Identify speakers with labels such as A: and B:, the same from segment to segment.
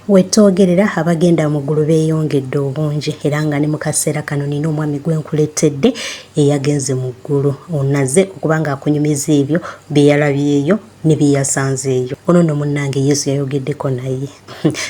A: wetwogerera abagenda mu ggulu beeyongedde obungi era nga ne mu kaseera kano nina omwami gwe nkuleetedde eyagenze mu ggulu onaze okubanga akunyumiza ebyo bye yalabyeyo ne bye yasanzeeyo. Ono nno munnange Yesu yayogeddeko naye.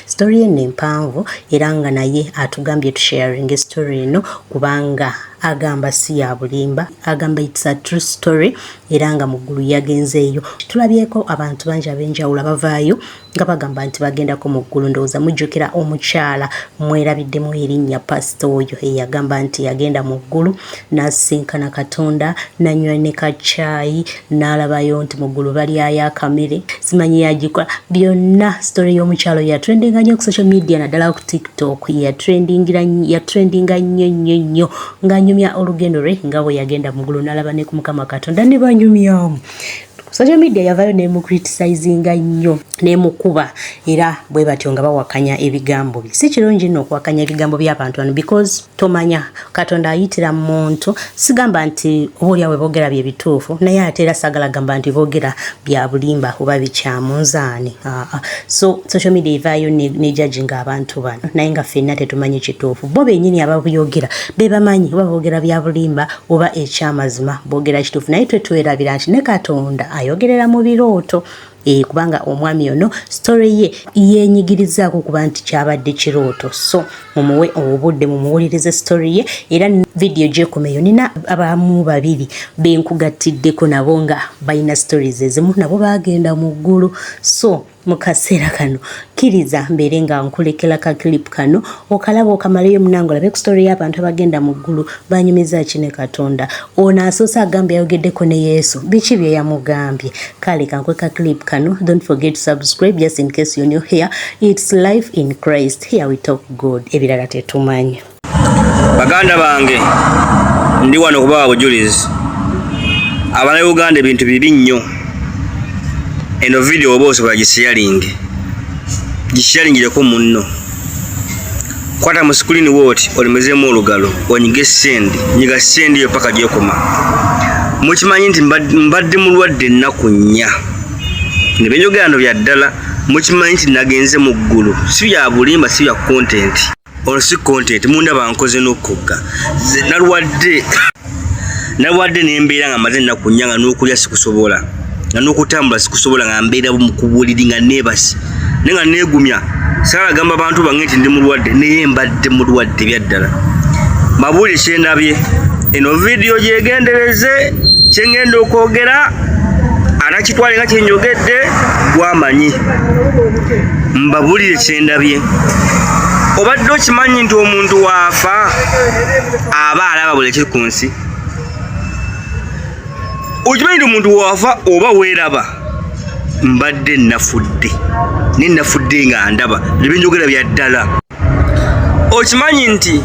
A: Story ye mpanvu era nga naye atugambye tusharing story eno kubanga agamba si ya bulimba, agamba it's a true story era nga mu ggulu yagenzeeyo. Tulabyeko abantu bangi ab'enjawulo abavaayo nga bagamba nti bagendako mu ggulu. Ndowooza mujjukira omukyala mwerabiddemu erinnya pasito oyo eyagamba nti yagenda mu ggulu n'asisinkana Katonda n'anywa ne kacaayi n'alabayo nti mu ggulu balyayo akamere simanyi yagikola byonna. Story y'omukyalo yatrendinga nnyo ku social media naddala ku TikTok yatrendinga nnyo ng'anyumya olugendo lwe nga bwe yagenda mu ggulu n'alaba ne ku Mukama Katonda ne banyumyamu. Social media yavayo nemucriticizinga nnyo nemukuba era bwe batyo nga bawakanya ebigambo bye. Si kirungi nno okuwakanya ebigambo by'abantu bano because tomanya Katonda ayitira muntu. Sigamba nti oboolyawe boogera bye bituufu naye ate era sagala gamba nti boogera bya bulimba oba bikyamunzaani. So social media evaayo ne judginga abantu bano naye nga ffenna tetumanyi kituufu. Bo bennyini ababyogera be bamanyi oba boogera bya bulimba oba ekyamazima boogera kituufu naye twetwerabira nti ne Katonda ayogerera mu birooto. Kubanga omwami ono story ye yenyigirizaako kuba nti kyabadde kirooto. So mumuwe obudde mumuwulirize story ye era video gyekumeyo nina abamu babiri benkugattiddeko nabo nga balina stories ezimu nabo bagenda mu ggulu. So mu kaseera kano kkiriza mbeere nga nkulekera ka clip kano okalaba okamalayo munango olabe ku story y'abantu abagenda mu ggulu banyumiza ki ne Katonda. Ono asoose agambye ayogeddeko ne Yesu biki bye yamugambye. Kale kankwe ka clip kano. Don't forget to subscribe just in case you're new here. It's Life in Christ. Here we talk God. Ebirala tetumanyi.
B: Baganda bange ndi wano kubawa bujulizi. Abana Uganda ebintu bibi nnyo. Eno video oba osobola gisharingireko munno. Kwata mu screen woti olimezemu olugalo onyige send nyiga send yo paka gyekoma. Mukimanyi nti mbadde mulwadde ennaku nnya. Ne benjogera ndo bya ddala mukimanyi nti nagenze mu ggulu si bya bulimba si bya content. Ono si content munda bankoze n'okugga. Nalwadde n'embeera nga maze ennaku nnya nga n'okulya sikusobola. Nga n'okutambula sikusobola nga mbeera mu kubuliri nga neebasi. Nenga neegumya. Sala gamba abantu bange nti ndi mulwadde naye mbadde mulwadde bya ddala. Mabuli kyendabye. Eno video gyegendereze kyengenda okwogera anakitwale nga kyenjogedde gwamanyi. Mbabulire kyendabye. Obadde okimanyi nti omuntu waafa aba alaba buli kiri ku nsi. Okimanyi nti omuntu waafa oba weeraba. Mbadde nafudde nenafudde nga ndaba nebyenjogera bya ddala. Okimanyi nti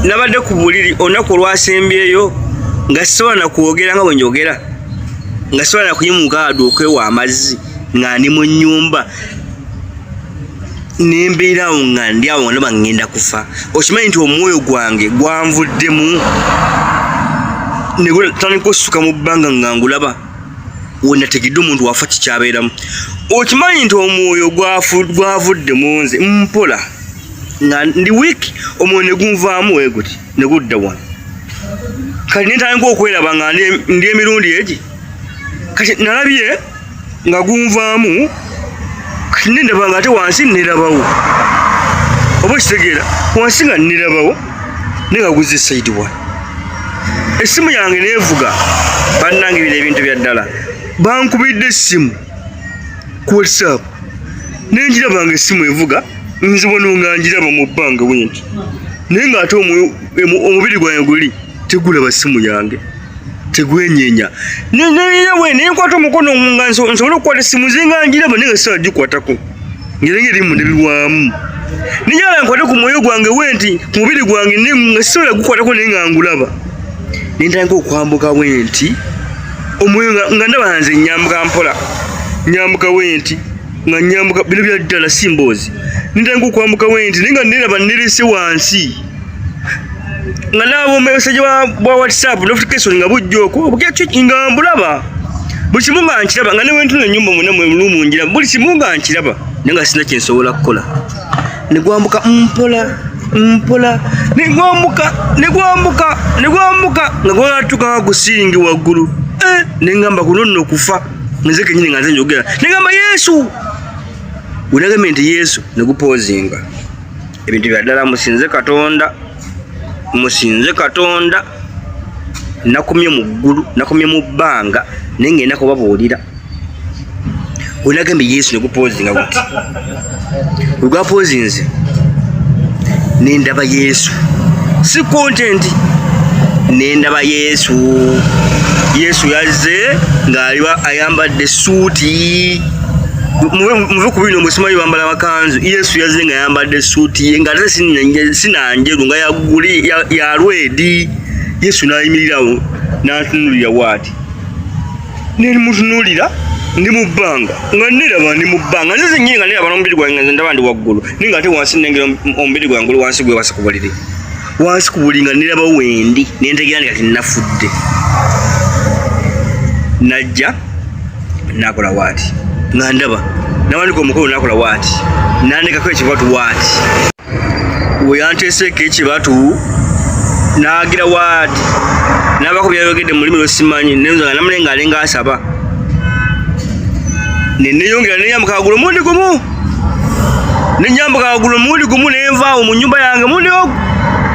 B: nabadde ku buliri olunaku olwasembyeyo nga sisobola na kwogera nga bwe njogera nga sisobola na kuyimuka okwewa amazzi nga ndi mu nnyumba nembeerawo nga ndi awo ndaba ngenda kufa. Okimanyi nti omwoyo gwange gwanvuddemu negutandika osuka mu bbanga nga ngulaba wenategedde omuntu wafa kikyabeeramu. Okimanyi nti omwoyo gwavuddemu nze mpola nga ndi wiiki omwoyo ne gunvaamu weeguti ne gudda wano. Kati nentandika okweraba nga ndi emirundi egi. Kati nalabye nga gunvaamu kati nendaba nga ate wansi nerabawo. Oba okitegeera wansi nga nerabawo naye nga guzze sayidi wano. Essimu yange neevuga bannange bino ebintu bya ddala. Bankubidde essimu ku WhatsApp nenjiraba nga essimu evuga nzibona nga njiraba mu bbanga bwenti naye nga ate omubiri gwange guli tegulaba ssimu yange tegwenyenya. Naye nkwata omukono nga nsobole okukwata essimu nze nga njiraba naye nga sisobola gikwatako ngerenga erimu nebirwamu. Nijala nkwate ku mwoyo gwange wenti ku mubiri gwange nga sisobola gukwatako naye nga ngulaba. Nentandika okwambuka wenti omwoyo nga ndaba nze nyambuka mpola nyambuka wenti nga nyambuka bino bya ddala simboozi. Nentandika okwambuka wenti naye nga neraba nerese wansi nga nabo message bwa WhatsApp notification nga bujjoko obukya nga mbulaba buli kimu nga nkiraba nga ne wentu n'ennyumba mwena mwe lumu njira buli kimu nga nkiraba nenga sina kyensobola kukola negwambuka mpola negwambuka nga gwatuka gusingi waggulu nengamba kuno nno kufa nzeke nyine nga nze njogera nengamba Yesu unagambye nti Yesu negupozinga ebintu bya ddala musinze Katonda nakomye mu ggulu nakomye mu bbanga nengenda kubabuulira unagambye Yesu negupozinga guti ugwapozinze nendaba Yesu si content nendaba Yesu yazze ng'aliba ayambadde suuti muve ku bino musimanyi bambala amakanzu Yesu yazze nga ayambadde suuti ye nga ate sinanjeru nga yagguli ya lwedi Yesu n'ayimirirawo n'antunulira bw'ati nemutunulira ndi mu bbanga nga ndiraba ndi mu bbanga nze nnyini nga ndiraba n'omubiri gwange nga ndaba ndi waggulu naye nga ate wansi nnengera omubiri gwange oli wansi gwewasa ku buliri wansi ku buli nga ndiraba wendi nentegera ndi kati nnafudde najja nakola waati nga ndaba nawandika omukolo nakola waati nandekako ekibatu waati we yanteeseeko ekibatu nagira waati nabako byayogedde mu lulimi lwesimanyi nenza nga namulenga alenga asaba neneyongera nenyambuka waggulu mundi gumu nenvaawo mu nnyumba yange mundi ogu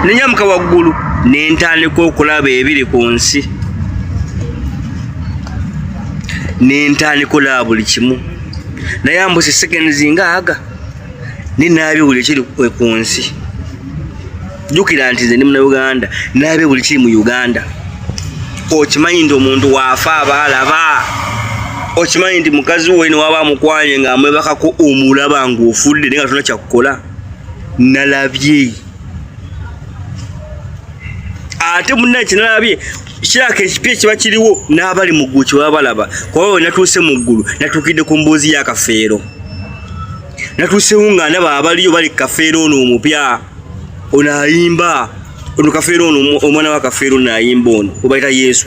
B: nenyambuka waggulu nentandika okulaba ebiri ku nsi nentandika olaba buli kimu naye ambusa seconds ngaaga nenaabye buli ekiri ku nsi jjukira nti nze ndi Munnayuganda naabye buli kiri mu Uganda okimanyi nti omuntu waafa abaalaba okimanyi nti mukazi we newaba amukwanye ng'amwebakako omulaba ng'ofudde naye nga tolina kyakukola nalabye ate munnaye kyenalabye kirako ekipya kiba kiriwo n'abali mu ggulu kyebaba balaba kuba we natuuse mu ggulu natuukidde ku mboozi y'akafeero natuusewo nga ndaba abaliyo bali kafeero ono omupya ono ayimba ono kafeero ono omwana wa kafeero ono ayimba ono obayita Yesu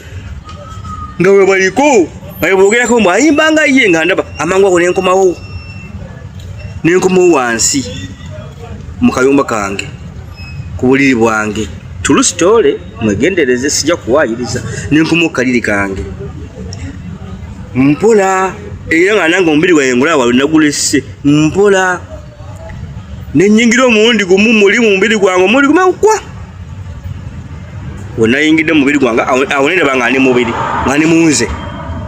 B: nga we baliko bogerako mbu ayimba nga ye nga ndaba amangu ago nenkomawo wansi mu kayumba kange ku buliri bwange tulusitole mwegendereze sijja kuwayiriza nenkomawo kaliri kange mpola era nga nange omubiri gwange ngulaba wali nagulese mpola nenyingira omulundi gumu muli mu mubiri gwange omulundi gumu kwa wenayingidde mu mubiri gwange awo nendaba nga ndi mubiri nga ndi munze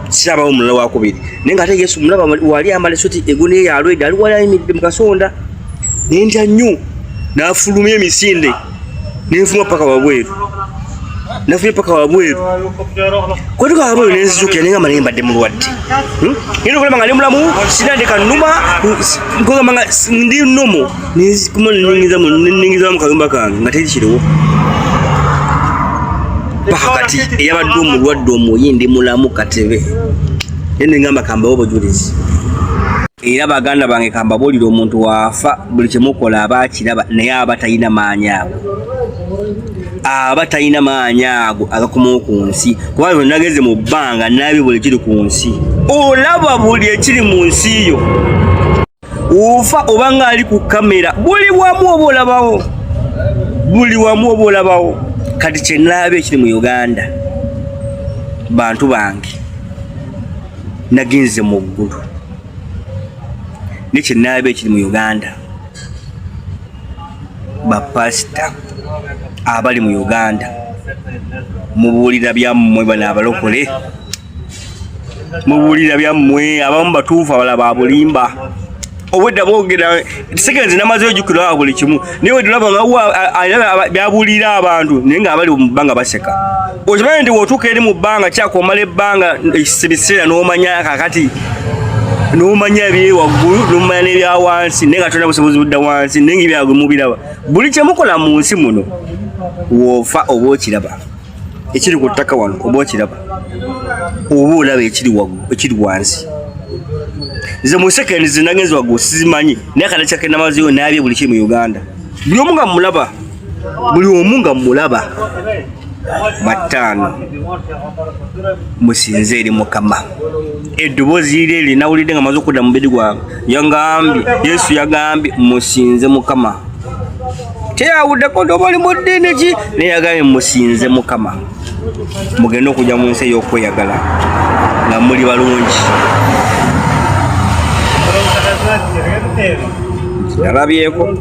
B: sirabawo mulala wakubiri naye nga ate Yesu mulaba wali ambala esuti egune yalwedde ali wali ayimiridde mu kasonda nentya nnyo n'afulumya emisinde nenfuma paka wabweru kwetuka wabweru nenzijukira nengamba naye mbadde mulwadde ngenda okulaba nga ndi mulamu sinandeka nnuma nkogamba nga ndi nomo nenningiza mu kayumba kange nga terikiriwo paka kati eyabadde omulwadde omuyi ndi mulamu katebe nengamba kambawo obujulizi era baganda bange kambabuulira omuntu waafa buli kyemukola aba akiraba naye aba talina maanyi ago agakomawo ku nsi kubanga nageze mu bbanga nabye buli kiri ku nsi olaba buli ekiri mu nsi yo ofa oba nga ali ku kamera buli wamu oba olabawo kati kyenabye ekiri mu Uganda bantu bange nagenze mu ggulu nekyenabye ekiri mu Uganda bapasita abali mu Uganda mubuulira byammwe bano abalokole mubuulira byammwe abamu batuufu abalala babulimba obwedda boogera sekenzi namazeyo jjukira buli kimu naye wedulaba nga byabuulira abantu naye nga abali mu bbanga baseka okimanyi nti wotuuka eri mu bbanga kyakomala ebbanga ebiseera n'omanya kakati n'omanya ebyewaggulu n'omanya n'ebya wansi naye nga tolina busobozi budda wansi naye ngaebyagwe mubiraba buli kyemukola mu nsi muno woofa oba okiraba ekiri ku ttaka wano oba okiraba oba olaba ekiri wansi nze mu sekendi zinagenzi waggulu sizimanyi naye kati kyakenamazeyo naabye buli kiri mu Uganda buli omu nga mulaba 5 musinze eri Mukama. Eddoboozi lye linawulidde nga maze okudda mu mubiri gwange yangambye, Yesu yagambye musinze Mukama. Teyawuddeko nti oba oli mu ddiini ki, naye yagambye musinze Mukama. Mugende okujja mu nsi ey'okweyagala nga muli balungi. Nalabyeko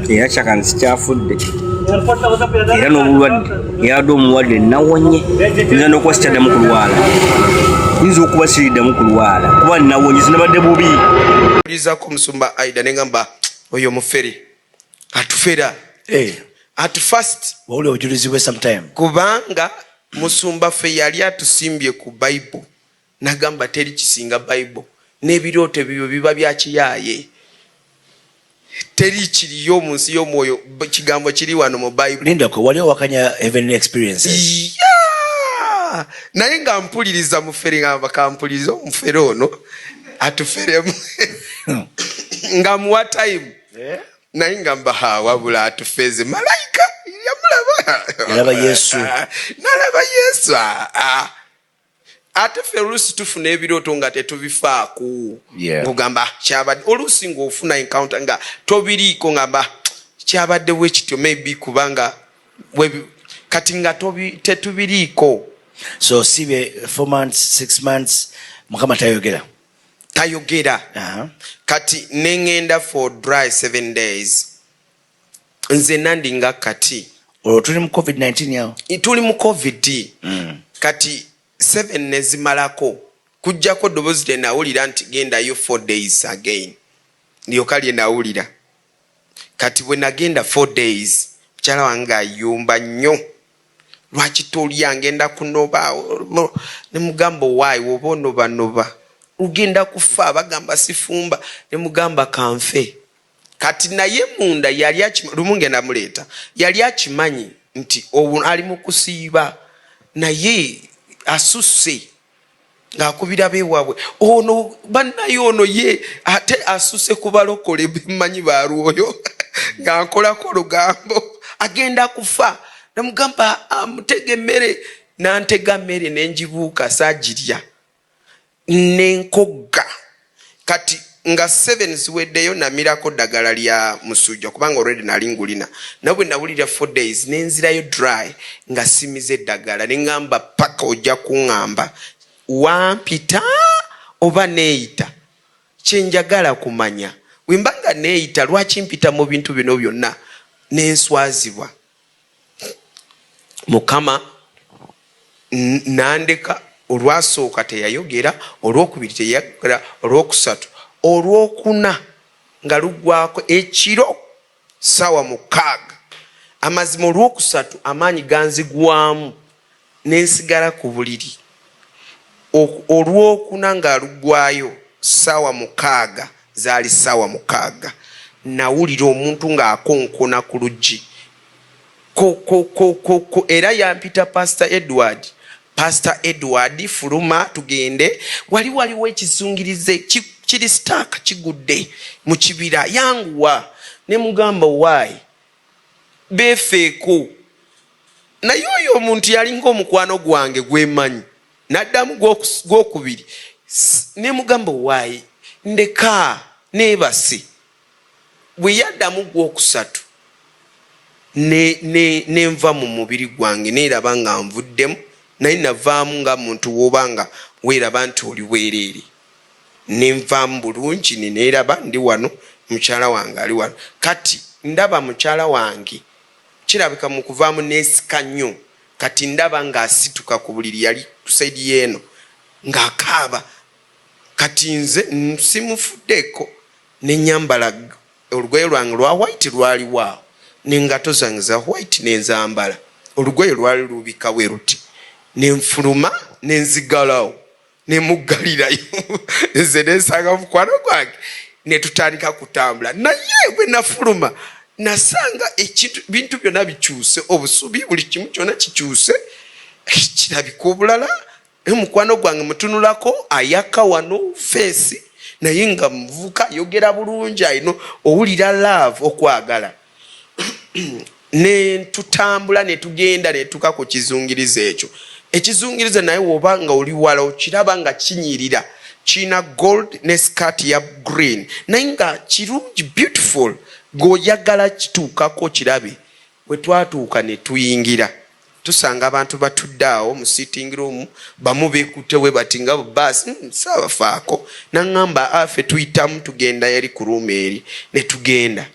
B: era kyakani sikyafudde era n'obulwadde eradde omuwadde nawonye. Nza n'okuba sikyaddamu kulwala, nza okuba siriddamu kulwala kuba nawonye, sinabadde bubi.
C: Ulizako Omusumba Aida negamba oyo mufere atufera at first
D: wawule ojulizi we sometime
C: kubanga Musumba ffe yali atusimbye ku Bible, nagamba teri kisinga Bible, n'ebirooto ebyo biba bya kiyaye, teri kiriyo mu nsi y'omwoyo, kigambo kiri wano mu Bible.
D: Linda ko wali wakanya heavenly experiences.
C: Naye nga mpuliriza mufere nga bakampuliriza omufere ono atuferemu nga muwa time naye nga mbaha wabula atufeze malayika yamulaba
D: nalaba Yesu
C: nalaba Yesu ate ffe oluusi tufuna ebirooto nga tetubifaako ng'ogamba kyabadde, oluusi ng'ofuna encounter nga tobiriiko ngamba kyabadde bwe kityo maybe kubanga kati nga tetubiriiko.
D: So sibe 4 months 6 months Mukama tayogera
C: kati nengenda for dry 7 days nze nandi nga kati
D: tuli mu COVID-19 yao
C: tuli mu COVID kati 7 nezimalako kujjako ddoboozi lye nawulira nti gendayo 4 days again ndyoka lye nawulira. Kati bwe nagenda 4 days mukyala wange ayumba nnyo, lwaki tolya ngenda kunoba, ne mugamba waayi woba onobanoba ugenda kufa, bagamba sifumba, ne mugamba kanfe. Kati naye munda yali lumu ngenda muleeta, yali akimanyi nti ali mu kusiiba naye asusse ng'akubira beewaabwe ono bannaye ono ye ate asusse kubalokole bemanyi balwoyo ng'ankolako olugambo agenda kufa. Namugamba amutege emmere, n'antega mmere n'enjibuuka saagirya n'enkogga. Kati nga 7 ziweddeyo namirako ddagala lya musujja kubanga already nali ngulina, nawe bwe nawulira 4 days nenzirayo dry nga simize eddagala, ne ŋŋamba paka ojja kuŋŋamba wampita oba neeyita. Kyenjagala kumanya wemba nga neeyita lwaki mpita mu bintu bino byonna n'enswazibwa. Mukama nandeka, olwasooka teyayogera, olwokubiri teyayogera, olwokusatu, olwokuna nga lugwako ekiro sawa 6 amazima, olwokusatu amaanyi ganzigwamu nensigala ku buliri, olwokuna nga lugwayo sawa 6 zaali sawa 6 nawulira omuntu ng'akonkona ku luggi ko era yampita Pastor Edward fuluma tugende, waliwo ekizungirize kiri stack kigudde mu kibira, yanguwa. Ne mugamba waayi befeeko, naye oyo omuntu yali ng'omukwano gwange gwemanyi, naddamu gwokubiri. Ne mugamba waayi ndeka neebase. Bwe yaddamu gwokusatu nenva mu mubiri gwange neeraba nga nvuddemu, naye navaamu nga muntu wobanga weeraba nti oli bwereere. Nenvaamu bulungi neeraba ndi wano, mukyala wange ali wano. Kati ndaba mukyala wange kirabika mu kuvaamu neesika nnyo, kati ndaba ng'asituka ku buliri, yali kusaidi yeeno ng'akaaba. Kati nze simufuddeko, ne nyambala olugoye lwange lwa white lwali waawo, n'engato zange za white nenzambala, olugoye lwali lubika bwe ruti, nenfuluma nenzigalawo nemuggalirayo nze nensanga mukwano gwange netutandika kutambula. Naye bwe nafuluma nasanga bintu byonna bikyuse, obusubi buli kimu kyonna kikyuse, kirabika obulala. Mukwano gwange mutunulako ayaka wano feesi, naye nga muvuka ayogera bulungi, ayino owulira love, okwagala. ne tutambula ne tugenda ne tuka ku kizungirizo ekyo. Ekizungirizo naye wobanga oli wala okiraba nga kinyirira kina gold ne skirt ya green naye nga kirungi beautiful ng'oyagala kituukako kirabe. Bwe twatuuka ne tuyingira tusanga abantu batudde awo mu sitting room bamu beekutte we bati nga bbaasi saabafaako naŋŋamba afe tuyitamu tugenda yali ku ruumu eri ne tugenda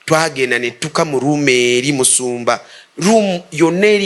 C: twagenda ne tuka mu ruumu eri Musumba ruumu yonna eri